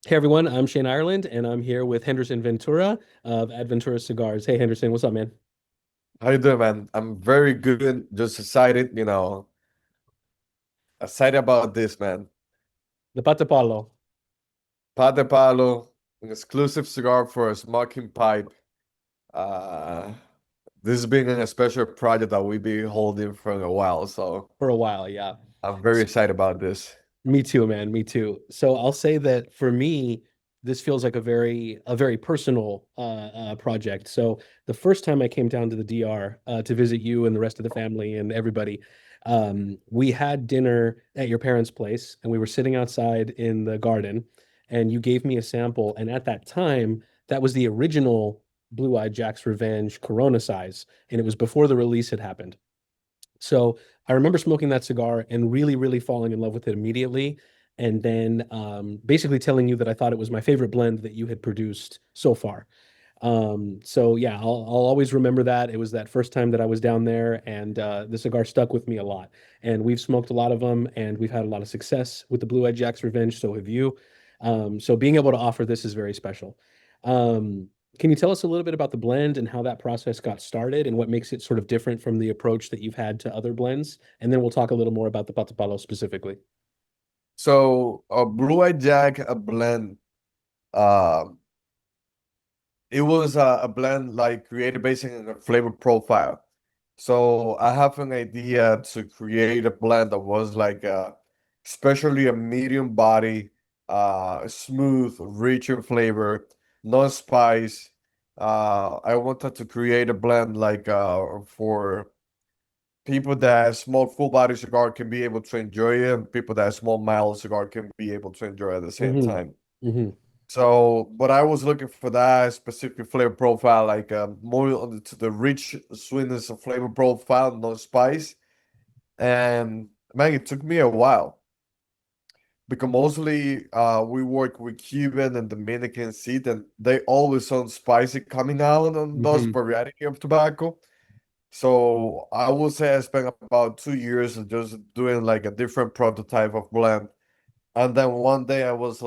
Hey everyone, I'm Shane Ireland, and I'm here with Henderson Ventura of ADVentura Cigars. Hey Henderson, what's up, man? How you doing, man? I'm very good. Just excited about this, man. The Patapalo. Patapalo, an exclusive cigar for a smoking pipe. Uh, this has been a special project that we've been holding for a while, so For a while, yeah. I'm very excited about this. Me too, man. Me too. So I'll say that for me, this feels like a very personal project. So the first time I came down to the DR to visit you and the rest of the family and everybody, we had dinner at your parents' place, and we were sitting outside in the garden, and you gave me a sample. And at that time, that was the original Blue Eyed Jack's Revenge Corona size, and it was before the release had happened. So I remember smoking that cigar and really, really falling in love with it immediately. And then basically telling you that I thought it was my favorite blend that you had produced so far. So yeah, I'll always remember that. It was that first time that I was down there, and the cigar stuck with me a lot. And we've smoked a lot of them, and we've had a lot of success with the Blue Eyed Jack's Revenge. So have you. So being able to offer this is very special. Um, can you tell us a little bit about the blend and how that process got started and what makes it sort of different from the approach that you've had to other blends? And then we'll talk a little more about the Patapalo specifically. So, a Blue Eyed Jack, a blend. Uh, it was a blend like created based on a flavor profile. So I have an idea to create a blend that was especially a medium body, smooth, rich in flavor, no spice. I wanted to create a blend for people that small full body cigar can be able to enjoy it, and people that small mild cigar can be able to enjoy at the same Hmm. time. Hmm. So, but I was looking for that specific flavor profile, more to the rich sweetness of flavor profile, no spice. And man, it took me a while because mostly we work with Cuban and Dominican seed, and they always sound spicy coming out on those Hmm. variety of tobacco. So I would say I spent about 2 years just doing like a different prototype of blend. And then one day I was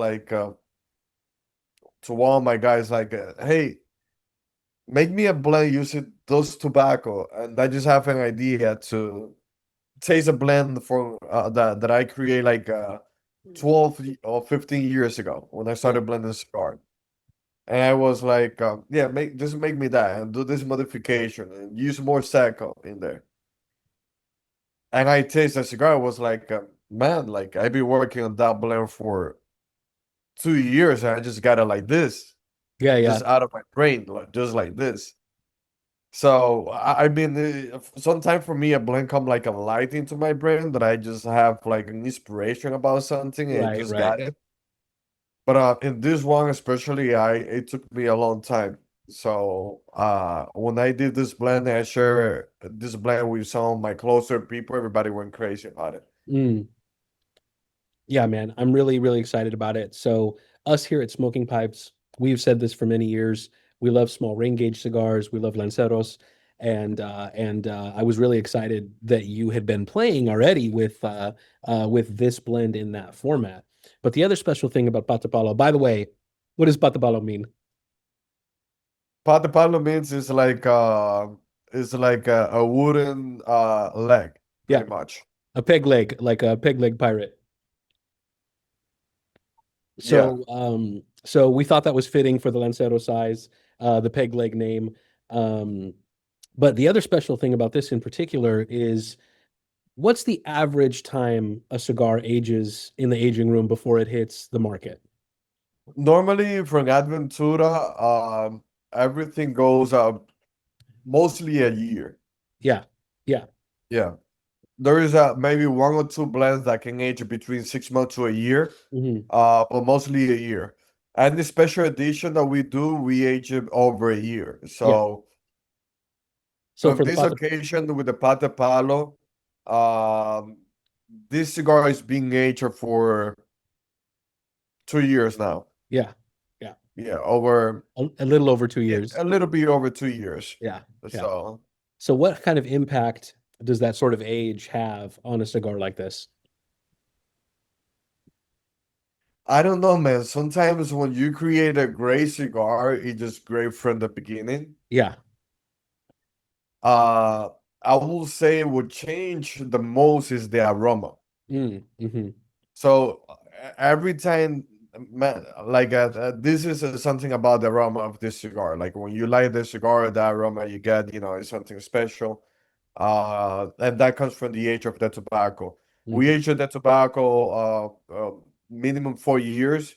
to one of my guys hey, make me a blend using those tobacco, and I just have an idea to taste a blend for that I create 12 or 15 years ago when I Yeah. started blending cigar. And I was yeah, make me that and do this modification and use more Seco in there. And I taste the cigar. I was man, like I've been working on that blend for 2 years, and I just got it like this, Yeah, yeah. just out of my brain, just like this. So I mean, sometimes for me, a blend come like a light into my brain that I just have like an inspiration about something and Right, just right. got it. But in this one especially, I it took me a long time. So when I did this blend, I shared this blend with some of my closer people. Everybody went crazy about it. Mm. Yeah, man, I'm really, really excited about it. So, us here at Smoking Pipes, we've said this for many years. We love small ring gauge cigars. We love lanceros, and I was really excited that you had been playing already with this blend in that format. But the other special thing about Patapalo, by the way, what does Patapalo mean? Patapalo means it's like a wooden leg, Yeah, pretty much. a peg leg, like a peg leg pirate. Yeah. So we thought that was fitting for the Lancero size, the peg leg name. Um, but the other special thing about this in particular is what's the average time a cigar ages in the aging room before it hits the market? Normally from ADVentura, everything goes up mostly a year. Yeah, yeah. Yeah. There is maybe one or two blends that can age between 6 months to a year, Hmm. but mostly a year. And the special edition that we do, we age it over a year. Yeah. So So on for the this pot, occasion with the Patapalo, um, this cigar is being aged for 2 years now. yeah, yeah, Yeah, over a little over two yeah, years. a little bit over 2 years. Yeah, yeah. So So what kind of impact does that sort of age have on a cigar like this? I don't know, man. Sometimes when you create a great cigar, it's just great from the beginning. Yeah. Uh, I will say what change the most is the aroma. Mm-hmm. So every time, man, like this is something about the aroma of this cigar. Like when you light the cigar, the aroma you get, is something special. And that comes from the age of the tobacco. We Mm-hmm. age the tobacco minimum 4 years,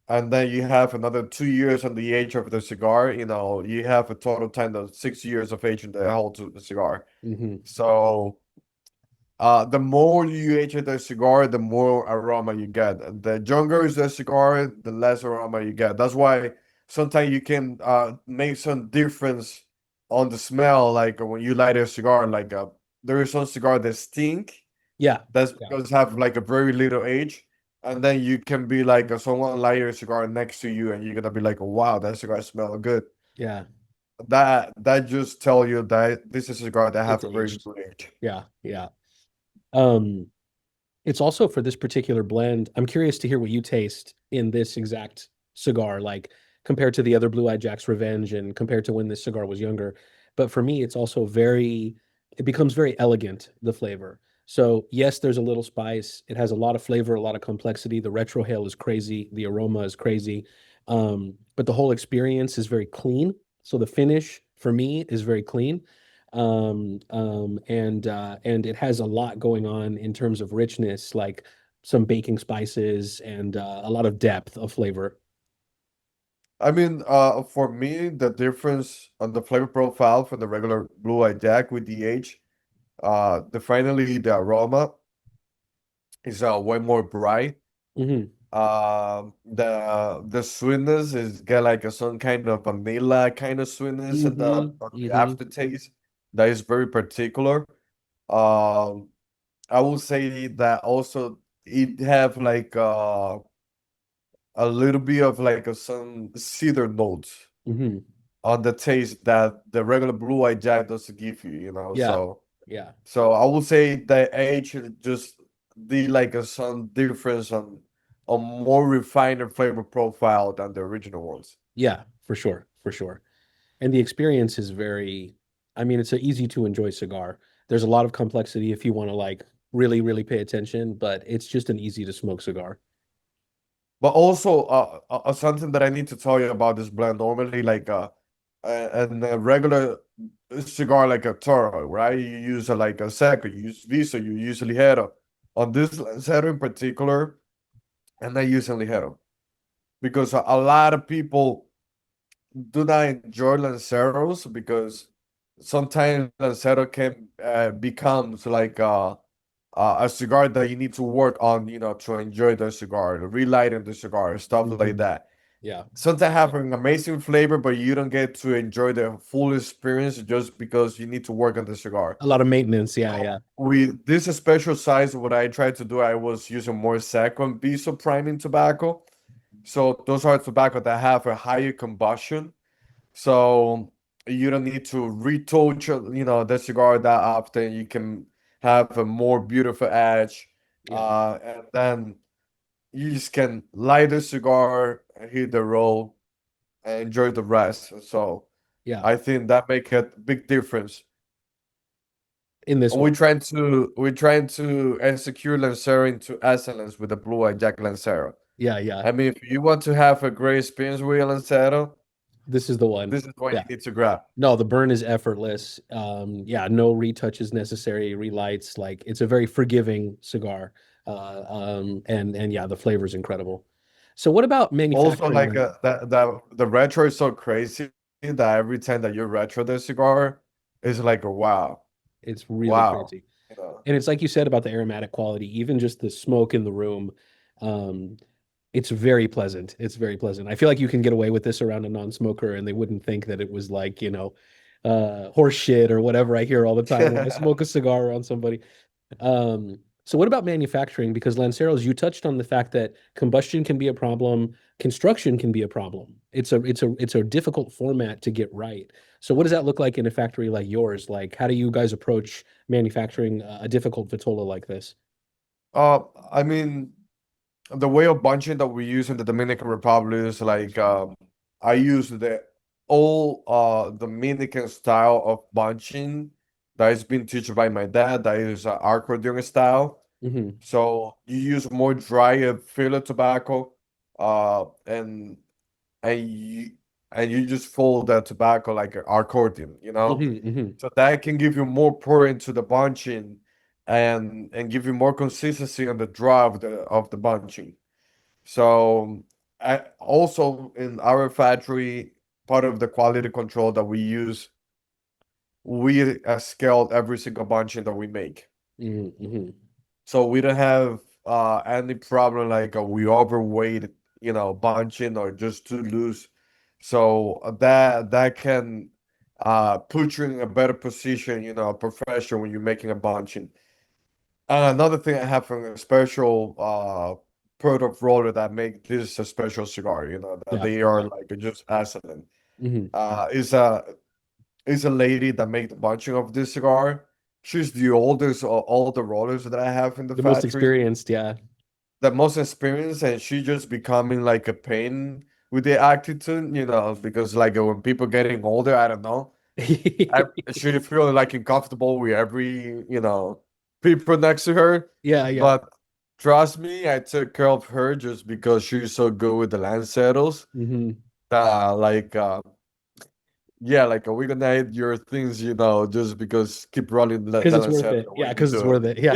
and then you have another 2 years on the age of the cigar. You have a total time of 6 years of aging the whole cigar. Mm-hmm. So the more you age the cigar, the more aroma you get. The younger is the cigar, the less aroma you get. That's why sometimes you can make some difference on the smell. Like when you light a cigar, like there is some cigar that stink. Yeah. That's Yeah. because have like a very little age. And then you can be like someone light a cigar next to you, and you're gonna be like, wow, that cigar smells good. Yeah. That just tell you that this is a cigar that It's have a very aged. good age. Yeah. Yeah. Um, it's also for this particular blend. I'm curious to hear what you taste in this exact cigar, like compared to the other Blue Eye Jack's Revenge and compared to when this cigar was younger. But for me, it's also it becomes very elegant, the flavor. So, yes, there's a little spice. It has a lot of flavor, a lot of complexity. The retrohale is crazy. The aroma is crazy. But the whole experience is very clean. So, the finish for me is very clean, and it has a lot going on in terms of richness, like some baking spices and a lot of depth of flavor. I mean, for me, the difference on the flavor profile from the regular Blue Eye Jack with the age, definitely the aroma is way more bright. Hmm. The sweetness is get like some kind of vanilla kind of sweetness in Hmm. the Hmm. aftertaste that is very particular. Um, I will say that also it have like a little bit of like some cedar notes Hmm. on the taste that the regular blue eye jack doesn't give you, Yeah, yeah, so I would say the age just the like some difference on a more refined flavor profile than the original ones. yeah, for sure, for sure. And the experience is very, I mean, it's an easy to enjoy cigar. There's a lot of complexity if you want to like really, really pay attention, but it's just an easy to smoke cigar. But also something that I need to tell you about this blend normally like and a regular cigar like a Toro, right? You use like a Seco, you use Visa, you use Ligero. On this Ligero in particular, and I use Ligero because a lot of people do not enjoy Lanceros because sometimes Lancero can becomes like a cigar that you need to work on, to enjoy the cigar, relighting the cigar, stuff like Hmm. that. Yeah, Sometimes have an amazing flavor, but you don't get to enjoy the full experience just because you need to work on the cigar. a lot of maintenance. Yeah, So yeah. with this special size, what I tried to do, I was using more second Viso priming tobacco. So those are tobacco that have a higher combustion, so you don't need to retouch, the cigar that often. You can have a more beautiful edge, Yeah, and then you just can light the cigar, hit the roll, and enjoy the rest. So yeah. I think that make a big difference. In this one. We're trying to execute Lancero into excellence with the Blue Eye Jack Lancero. Yeah, yeah. I mean, if you want to have a great experience with a Lancero, This is the one. this is what Yeah. you need to grab. No, the burn is effortless. Yeah, no retouches necessary, relights. Like it's a very forgiving cigar. And yeah, the flavor is incredible. So what about Also, manufacturing like then? the retro is so crazy that every time that you retro the cigar, it's like wow, It's really wow. crazy. You know, And it's like you said about the aromatic quality, even just the smoke in the room. Um, it's very pleasant. It's very pleasant. I feel like you can get away with this around a non-smoker and they wouldn't think that it was like, horse shit or whatever I hear all the time when I smoke a cigar around somebody. So what about manufacturing? Because Lanceros, you touched on the fact that combustion can be a problem, construction can be a problem. It's a difficult format to get right. So what does that look like in a factory like yours? Like, how do you guys approach manufacturing a difficult vitola like this? uh, I mean, the way of bunching that we use in the Dominican Republic is like I use the old Dominican style of bunching that has been taught by my dad. That is accordion style. Hmm. So you use more dry filler tobacco, and you and you just fold that tobacco like an accordion, you know? Hmm. Hmm. So that can give you more pour into the bunching and give you more consistency on the draw of the bunching. So I also in our factory, part of the quality control that we use, we scaled every single bunching that we make. Hmm. Hmm. So we don't have any problem like we overweight, bunching or just too loose. So that can put you in a better position, a profession when you're making a bunching. And another thing I have from a special product roller that make this a special cigar, that Yeah. they are Yeah. like just excellent. Hmm. Is a lady that make the bunching of this cigar. She's the oldest of all the rollers that I have in the The most factory, experienced, yeah. the most experienced, and she just becoming like a pain with the attitude, because like when people getting older, I don't know, I she feel like uncomfortable with every, people next to her. Yeah, yeah. But trust me, I took care of her just because she's so good with the Lanceros. Hmm. Like yeah, like we're gonna hit your things, just because keep running Because the it's worth Lancero it. the way Yeah, you because it's do worth it. Yeah.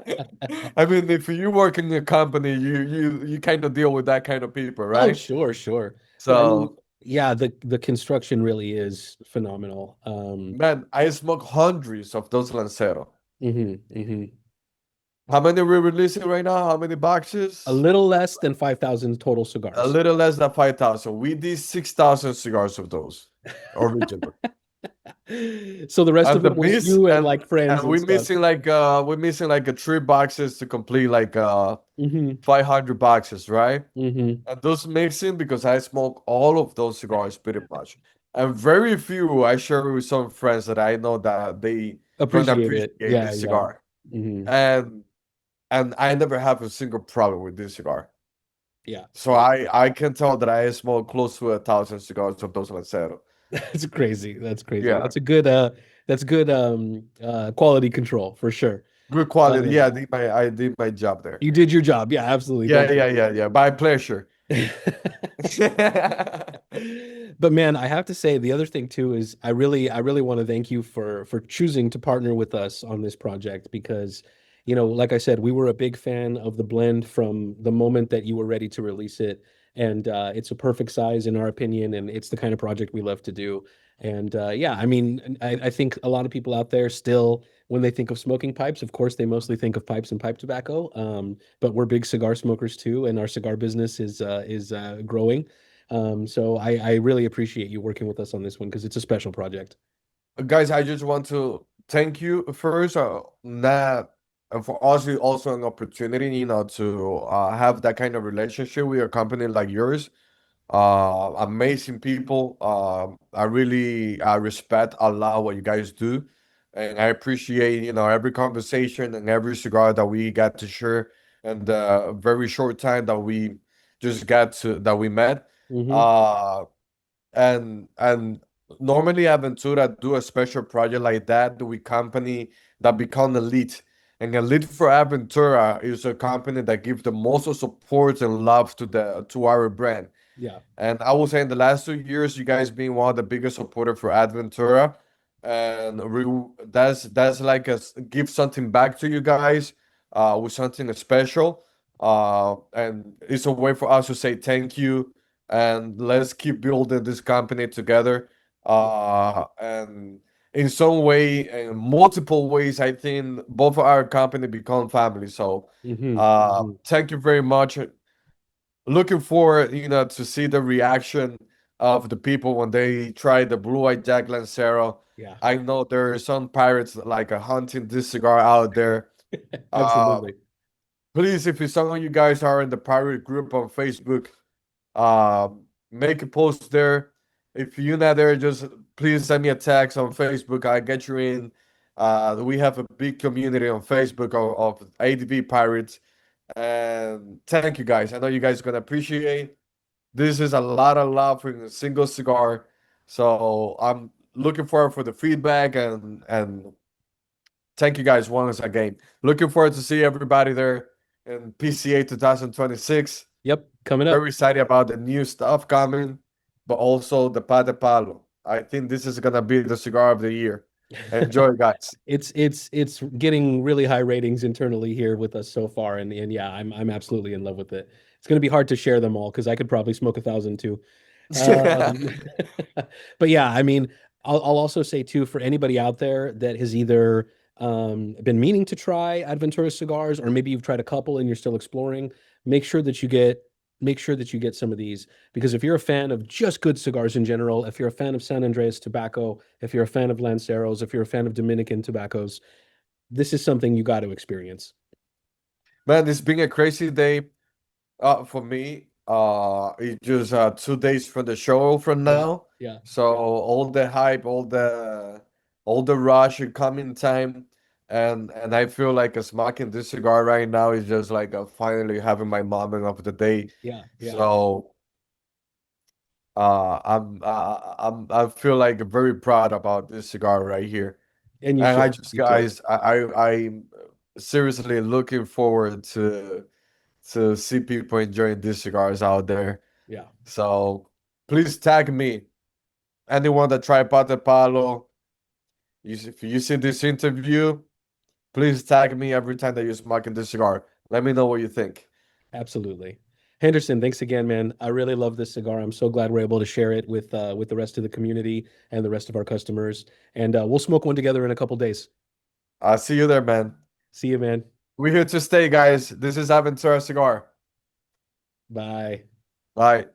it. I mean, if you work in a company, you kind of deal with that kind of people, Oh, right? sure, sure. But I mean, So, yeah, the construction really is phenomenal. man, I smoke hundreds of those Lancero. Hmm. Hmm. How many we releasing right now? How many A boxes? little less than 5,000 total A cigars. little less than 5,000. We did 6,000 cigars of those original. So the rest And of the it was miss you and and like friends and and stuff. we're missing like a 3 boxes to complete like Hmm. 500 boxes, right? Hmm. And those mixing because I smoke all of those cigars pretty much. And very few I share with some friends that I know that they gonna Appreciate it. appreciate Yeah, this yeah. cigar. Hmm. And I never have a single problem with this cigar. Yeah. So I can tell that I smoke close to 1,000 cigars of those Lancero. That's crazy. That's crazy. Yeah. That's good quality control for sure. Good quality. Uh Yeah, I did my job there. you did your job. Yeah, absolutely. Yeah, Thank yeah, you. yeah, yeah. My pleasure. But man, I have to say the other thing too is I really want to thank you for choosing to partner with us on this project because, like I said, we were a big fan of the blend from the moment that you were ready to release it. And it's a perfect size in our opinion, and it's the kind of project we love to do. And yeah, I mean, I think a lot of people out there still, when they think of smoking pipes, of course, they mostly think of pipes and pipe tobacco. But we're big cigar smokers too, and our cigar business is growing. So I really appreciate you working with us on this one because it's a special project. Guys, I just want to thank you first, that for us it's also an opportunity, to have that kind of relationship with a company like yours. Amazing people. I really respect a lot what you guys do, and I appreciate every conversation and every cigar that we got to share, and the very short time that we just got to that we met. Hmm. Uh, and normally Aventura do a special project like that with company that become elite. And Elite for Aventura is a company that gives the most of support and love to our brand. Yeah. And I will say in the last 2 years, you guys being one of the biggest supporter for ADVentura, and that's like give something back to you guys, with something special, and it's a way for us to say thank you, and let's keep building this company together, and in some way, in multiple ways, I think both of our company become family. So, Hmm. Hmm. thank you very much. Looking forward, to see the reaction of the people when they try the Blue-Eyed Jack Lancero. Yeah. I know there are some pirates that like hunting this cigar out there. Uh, Absolutely. Please, if some of you guys are in the pirate group on Facebook, uh, make a post there. If you're not there, just please send me a text on Facebook. I get you in. We have a big community on Facebook of ADV pirates, And thank you guys. I know you guys are gonna appreciate. This is a lot of love for a single cigar. So I'm looking forward for the feedback and thank you guys once again. Looking forward to see everybody there in PCA 2026. Yep, coming up. Very excited about the new stuff coming, but also the Patapalo. I think this is gonna be the cigar of the year. Enjoy, guys. It's getting really high ratings internally here with us so far, and yeah, I'm absolutely in love with it. It's going to be hard to share them all because I could probably smoke 1,000 too. Um, but yeah, I mean, I'll also say too for anybody out there that has either been meaning to try ADVentura cigars, or maybe you've tried a couple and you're still exploring, make sure that you get make sure that you get some of these because if you're a fan of just good cigars in general, if you're a fan of San Andreas tobacco, if you're a fan of Lanceros, if you're a fan of Dominican tobaccos, this is something you got to experience. Man, it's been a crazy day. For me, it's just 2 days from the show from Yeah, now. yeah, So all the hype, all the rush and coming time, and I feel like smoking this cigar right now is just like finally having my moment of the day. yeah, yeah. So I feel like very proud about this cigar right here. And you And I should, just you should. guys, I'm seriously looking forward to see people enjoying these cigars out there. Yeah, So please tag me. Anyone that tried Patapalo, if you see this interview, please tag me every time that you're smoking this cigar. Let me know what you think. absolutely. Henderson, thanks again, man. I really love this cigar. I'm so glad we're able to share it with the rest of the community and the rest of our customers. And we'll smoke one together in a couple days. I'll see you there, man. See you, man. We're here to stay, guys. This is Aventura Cigar. Bye. Bye.